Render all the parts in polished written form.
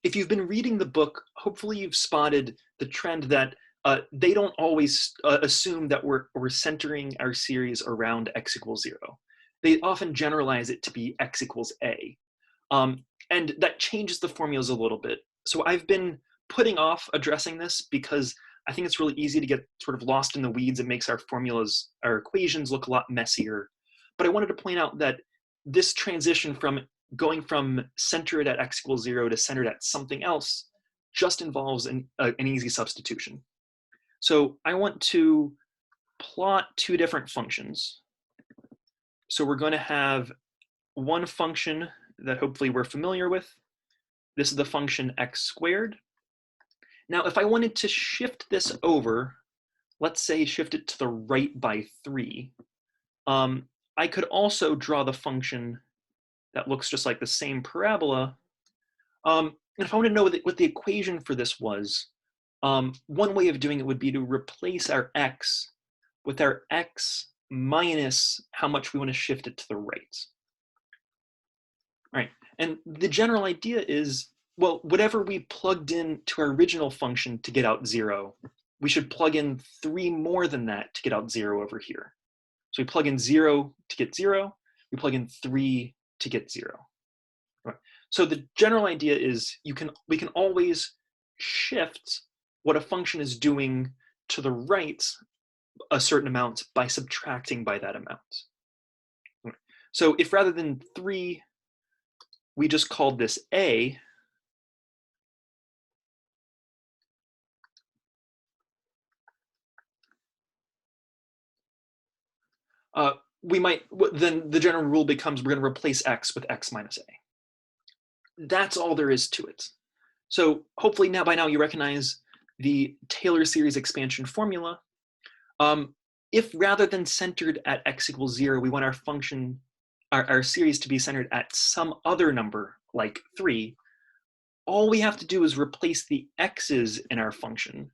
if you've been reading the book, hopefully you've spotted the trend that they don't always assume that we're centering our series around x equals 0. They often generalize it to be x equals a. And that changes the formulas a little bit. So I've been putting off addressing this because I think it's really easy to get sort of lost in the weeds. It makes our formulas, our equations look a lot messier. But I wanted to point out that this transition from going from centered at x equals 0 to centered at something else just involves an easy substitution. So I want to plot two different functions. So we're going to have one function that hopefully we're familiar with. This is the function x squared. Now, if I wanted to shift this over, let's say shift it to the right by 3, I could also draw the function that looks just like the same parabola. And if I want to know what the equation for this was, one way of doing it would be to replace our x with our x minus how much we want to shift it to the right. All right, and the general idea is, well, whatever we plugged in to our original function to get out 0, we should plug in 3 more than that to get out 0 over here. So we plug in 0 to get 0, we plug in 3 to get 0. Right. So the general idea is we can always shift what a function is doing to the right a certain amount by subtracting by that amount. Right. So if rather than 3, we just called this a, then the general rule becomes we're going to replace x with x minus a. That's all there is to it. So hopefully by now you recognize the Taylor series expansion formula. If rather than centered at x equals 0, we want our function, our series to be centered at some other number like 3, all we have to do is replace the x's in our function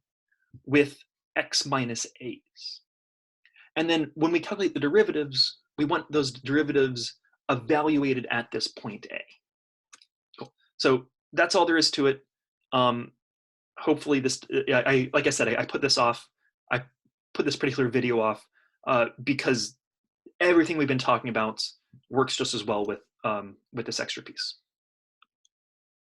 with x minus a's. And then when we calculate the derivatives, we want those derivatives evaluated at this point a. Cool. So that's all there is to it. Hopefully this, like I said, I put this off. I put this particular video off because everything we've been talking about works just as well with this extra piece.